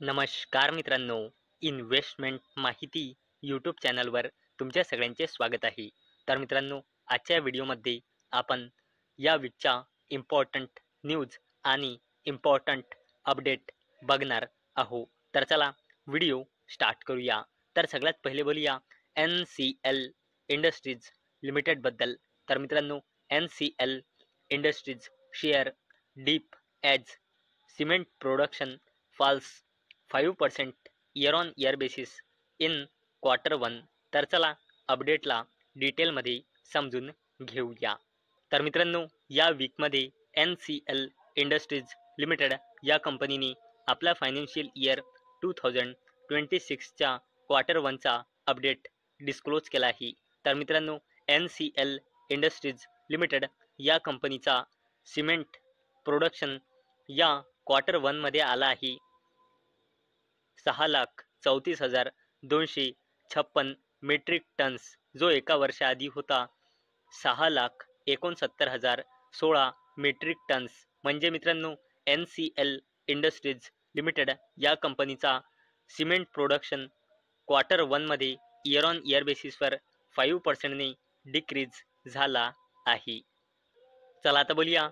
नमस्कार मित्रांनो, इन्व्हेस्टमेंट माहिती यूट्यूब चॅनलवर तुमच्या सगळ्यांचे स्वागत आहे. तर मित्रांनो, आजच्या व्हिडिओमध्ये आपण या वीकच्या इम्पॉर्टंट न्यूज आणि इम्पॉर्टंट अपडेट बघणार आहोत. तर चला व्हिडिओ स्टार्ट करूया. तर सगळ्यात पहिले बोलूया NCL इंडस्ट्रीज लिमिटेडबद्दल. तर मित्रांनो, NCL industries share dip as cement production falls 5% year on year basis in Q1. तर चला अपडेटला डिटेलमध्ये समजून घेऊया. तर मित्रांनो, या वीकमध्ये NCL इंडस्ट्रीज लिमिटेड या कंपनीने आपला फायनान्शियल इयर 2026च्या Q1चा अपडेट डिस्क्लोज केला आहे. तर मित्रांनो, NCL इंडस्ट्रीज लिमिटेड या कंपनीचा सिमेंट प्रोडक्शन या Q1 मध्ये आला आहे 6,34,256 मेट्रिक टन्स, जो एका वर्षाआधी होता 6,69,016 मेट्रिक टन्स. म्हणजे मित्रांनो, NCL इंडस्ट्रीज लिमिटेड या कंपनीचा सिमेंट प्रोडक्शन Q1 मध्ये इयर ऑन इयर बेसिसवर 5%ने डिक्रीज झाला आहे. चला आता बोलूया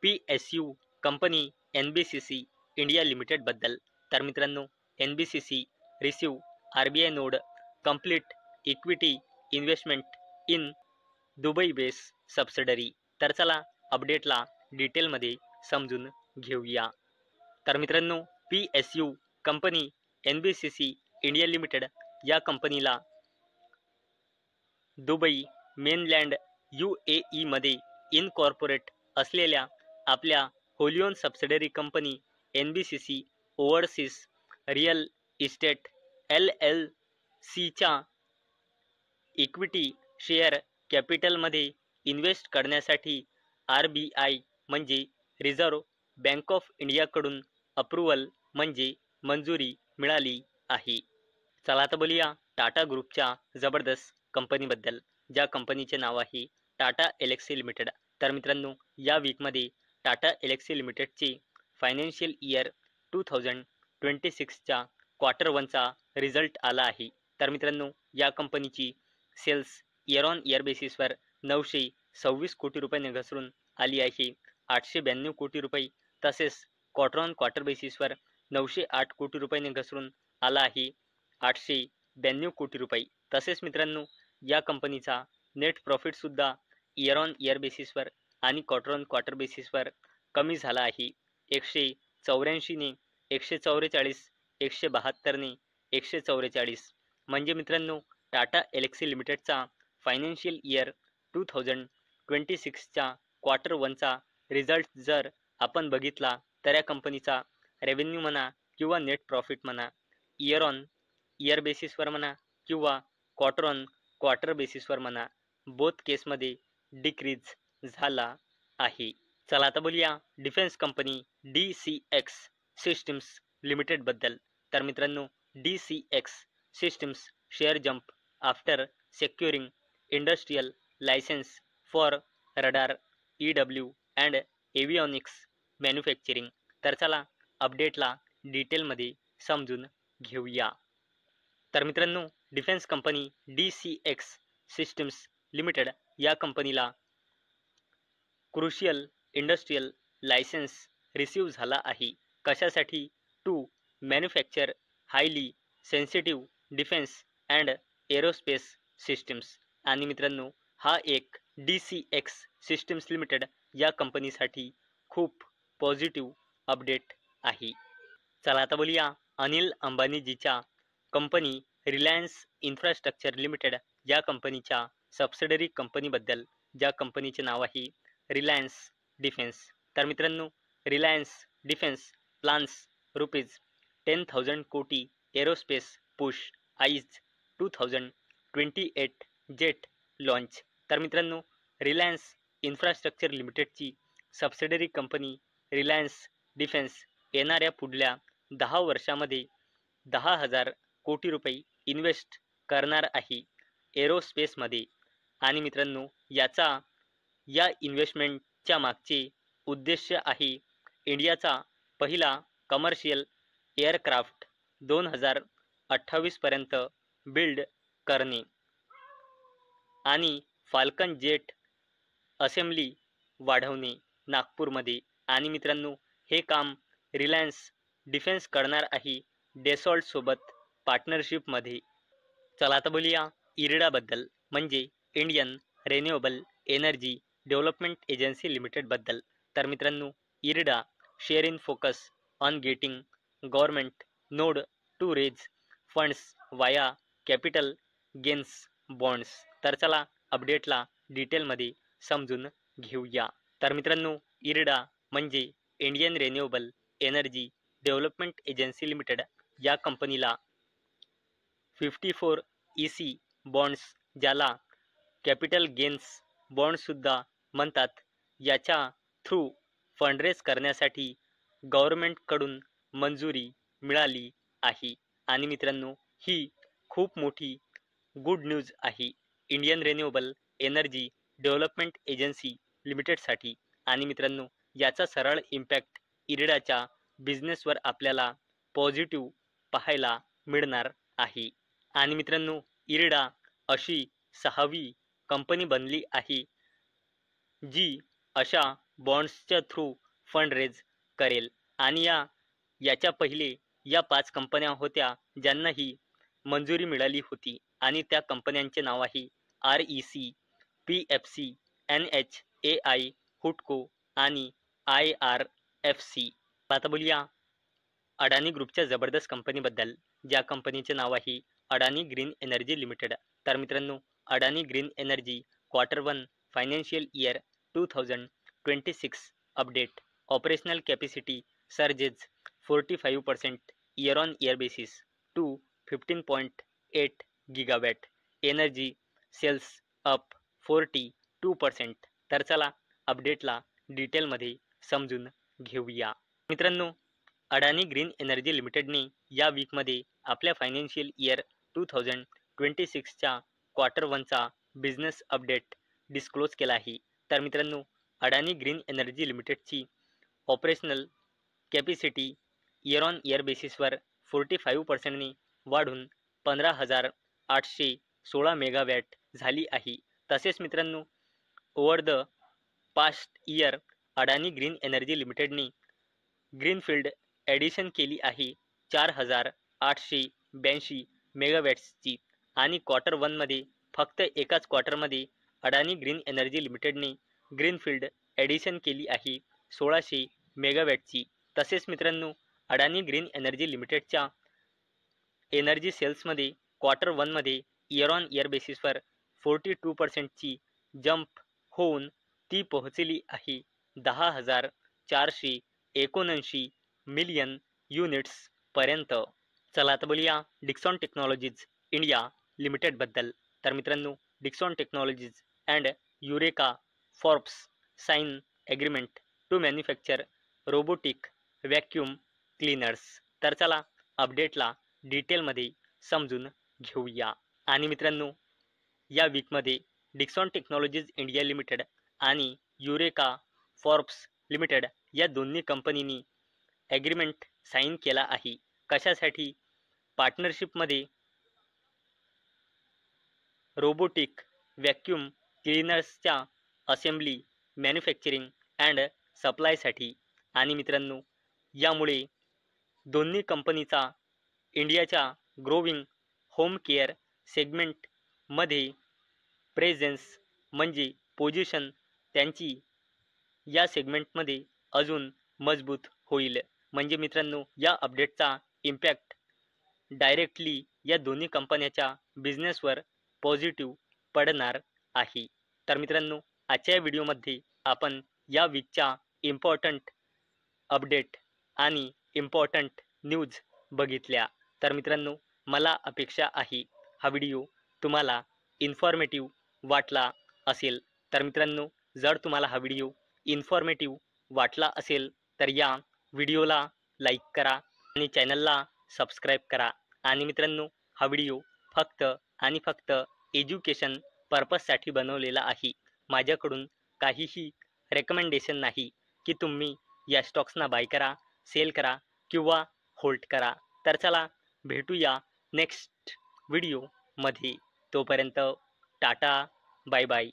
PSU कंपनी NBCC इंडिया लिमिटेडबद्दल. तर मित्रांनो, NBCC receive RBI nod complete equity investment in Dubai base subsidiary. तर चला अपडेटला डिटेलमध्ये समजून घेऊया. तर मित्रांनो, PSU company NBCC India limited या कंपनीला दुबई मेनलँड UAE मध्ये इनकॉर्पोरेट असलेल्या आपल्या wholly owned subsidiary company NBCC overseas real estate LLCच्या इक्विटी शेअर कॅपिटलमध्ये इन्व्हेस्ट करण्यासाठी RBI म्हणजे रिझर्व्ह बँक ऑफ इंडियाकडून अप्रूव्हल म्हणजे मंजुरी मिळाली आहे. चला आता बोलूया टाटा ग्रुपच्या जबरदस्त कंपनीबद्दल, ज्या कंपनीचे नाव आहे टाटा एल्क्सी लिमिटेड. तर मित्रांनो, या वीकमध्ये टाटा एल्क्सी लिमिटेडचे फायनान्शियल इयर 2026च्या Q1चा रिझल्ट आला आहे. तर मित्रांनो, या कंपनीची सेल्स इयर ऑन इयर बेसिसवर 926 कोटी रुपयांनी घसरून आली आहे 892 कोटी रुपये. तसेच क्वार्टर ऑन क्वार्टर बेसिसवर 908 कोटी रुपयांनी घसरून आला आहे 892 कोटी रुपये. तसेच मित्रांनो, या कंपनीचा नेट प्रॉफिट सुद्धा इयर ऑन इयर बेसिसवर आणि क्वार्टर ऑन क्वार्टर बेसिसवर कमी झाला आहे 184 ने 144, 172 ने 144. म्हणजे मित्रांनो, टाटा एल्क्सी लिमिटेडचा फायनान्शियल इयर 2026च्या Q1चा रिझल्ट जर आपण बघितला तर या कंपनीचा रेव्हेन्यू म्हणा किंवा नेट प्रॉफिट म्हणा, इयर ऑन इयर बेसिसवर म्हणा किंवा क्वार्टर ऑन क्वार्टर बेसिसवर म्हणा, बोथ केसमध्ये डिक्रीज झाला आहे. चला आता बोलूया डिफेन्स कंपनी DCX सिस्टम्स लिमिटेडबद्दल. तर मित्रांनो, DCX systems share jump after securing industrial licence for radar EW and avionics manufacturing. तर चला अपडेटला डिटेलमध्ये समजून घेऊया. तर मित्रांनो, defence company DCX systems limited या कंपनीला क्रुशियल इंडस्ट्रियल लायसेन्स रिसीव झाला आहे. कशासाठी? To manufacture highly sensitive defence and aerospace systems. आणि मित्रांनो, हा एक DCX सिस्टम्स लिमिटेड या कंपनीसाठी खूप पॉझिटिव्ह अपडेट आहे. चला आता बोलूया अनिल अंबानीजीच्या कंपनी रिलायन्स इन्फ्रास्ट्रक्चर लिमिटेड या कंपनीच्या सबसिडरी कंपनीबद्दल, ज्या कंपनीचे नाव आहे रिलायन्स डिफेन्स. तर मित्रांनो, रिलायन्स डिफेन्स प्लान्स ₹10,000 कोटी aerospace push eyes 2028 jet launch. तर मित्रांनो, रिलायन्स इन्फ्रास्ट्रक्चर लिमिटेडची सबसिडरी कंपनी रिलायन्स डिफेन्स येणाऱ्या पुढल्या 10 वर्षामध्ये 10,000 कोटी रुपये इन्व्हेस्ट करणार आहे एरोस्पेसमध्ये. आणि मित्रांनो, या इन्व्हेस्टमेंटच्या मागचे उद्देश आहे इंडियाचा पहिला कमर्शियल एअरक्राफ्ट 2028पर्यंत बिल्ड करणे आणि फाल्कन जेट असेंब्ली वाढवणे नागपूरमध्ये. आणि मित्रांनो, हे काम रिलायन्स डिफेन्स करणार आहे डेसॉल्ट सोबत पार्टनरशिपमध्ये. चला आता बोलूया इरिडाबद्दल, म्हणजे Indian renewable energy development agency limited बद्दल. तर मित्रांनो, IREDA share in focus on getting government nod to raise funds via capital gains bonds. तर चला अपडेटला डिटेलमध्ये समजून घेऊया. तर मित्रांनो, इरिडा म्हणजे Indian renewable energy development agency limited या कंपनीला 54 EC बॉन्ड्स, ज्याला कॅपिटल गेन्स बॉन्डसुद्धा म्हणतात, याच्या थ्रू फंडरेज करण्यासाठी गव्हर्नमेंटकडून मंजुरी मिळाली आहे. आणि मित्रांनो, ही खूप मोठी गुड न्यूज आहे Indian renewable energy development agency लिमिटेडसाठी. आणि मित्रांनो, याचा सरळ इम्पॅक्ट इरिडाच्या बिझनेसवर आपल्याला पॉझिटिव्ह पाहायला मिळणार आहे. आणि मित्रांनो, इरिडा अशी 6वी कंपनी बनली आहे जी अशा बॉन्ड्सच्या थ्रू फंड रेज करेल. आणि याच्या पहिले या 5 कंपन्या होत्या ज्यांना ही मंजुरी मिळाली होती, आणि त्या कंपन्यांचे नाव आहे REC, PFC, NHAI, हुडको आणि IRFC. आता बोलूया अडानी ग्रुपच्या जबरदस्त कंपनीबद्दल, ज्या कंपनीचे नाव आहे अडानी ग्रीन एनर्जी लिमिटेड. तर मित्रांनो, Adani green energy Q1 financial year 2026 update. Operational capacity surges 45% year on year basis to 15.8 gigawatt. Energy sales up 42%. तर चला अपडेटला डिटेलमध्ये समजून घेऊया. मित्रांनो, अडानी ग्रीन एनर्जी लिमिटेडने या वीकमध्ये आपल्या फायनान्शियल इयर 2026च्या Q1चा बिझनेस अपडेट डिस्क्लोज केला आहे. तर मित्रांनो, अडानी ग्रीन एनर्जी लिमिटेडची operational capacity year on year बेसिसवर 45%ने वाढून 15,816 मेगावॅट झाली आहे. तसेच मित्रांनो, over the past year Adani green energy लिमिटेडने ग्रीनफील्ड ॲडिशन केली आहे 4,882 मेगावॅट्सची. आणि Q1मध्ये फक्त एकाच क्वार्टरमध्ये अडानी ग्रीन एनर्जी लिमिटेडने ग्रीनफील्ड ॲडिशन केली आहे 1600 मेगावॅटची. तसेच मित्रांनो, अडानी ग्रीन एनर्जी लिमिटेडच्या एनर्जी सेल्समध्ये Q1मध्ये इयर ऑन इयर बेसिसवर 42%ची जंप होऊन ती पोहोचली आहे 10,479 मिलियन युनिट्स पर्यंत. चला आता बोलूया डिक्सॉन टेक्नॉलॉजीज इंडिया लिमिटेडबद्दल. तर मित्रांनो, Dixon Technologies and Eureka Forbes sign agreement to manufacture robotic vacuum cleaners. तर चला अपडेटला डिटेलमध्ये समजून घेऊया. आणि मित्रांनो, या वीकमध्ये डिक्सॉन टेक्नॉलॉजीज इंडिया लिमिटेड आणि युरेका फॉर्ब्स लिमिटेड या दोन्ही कंपनींनी ॲग्रीमेंट साईन केला आहे. कशासाठी? पार्टनरशिपमध्ये रोबोटिक व्हॅक्यूम क्लीनर्सच्या असेंब्ली, मॅन्युफॅक्चरिंग अँड सप्लायसाठी. आणि मित्रांनो, यामुळे दोन्ही कंपनीचा इंडियाच्या ग्रोविंग होम केअर सेगमेंटमध्ये प्रेझेन्स म्हणजे पोझिशन त्यांची या सेगमेंटमध्ये अजून मजबूत होईल. म्हणजे मित्रांनो, या अपडेटचा इम्पॅक्ट डायरेक्टली या दोन्ही कंपन्यांच्या बिझनेसवर पॉझिटिव्ह पडणार आहे. तर मित्रांनो, आजच्या व्हिडिओमध्ये आपण या वीकच्या इम्पॉर्टंट अपडेट आणि इम्पॉर्टंट न्यूज बघितल्या. तर मित्रांनो, मला अपेक्षा आहे हा व्हिडिओ तुम्हाला इन्फॉर्मेटिव्ह वाटला असेल. तर मित्रांनो, जर तुम्हाला हा व्हिडिओ इन्फॉर्मेटिव्ह वाटला असेल तर या व्हिडिओला लाईक करा आणि चॅनलला सबस्क्राईब करा. आणि मित्रांनो, हा व्हिडिओ फक्त आणि फक्त एज्युकेशन पर्पजसाठी बनवलेला आहे. माझ्याकडून काहीही रेकमेंडेशन नाही की तुम्ही या स्टॉक्सना बाय करा, सेल करा किंवा होल्ड करा. तर चला भेटूया नेक्स्ट व्हिडिओमध्ये. तोपर्यंत टाटा, बाय बाय.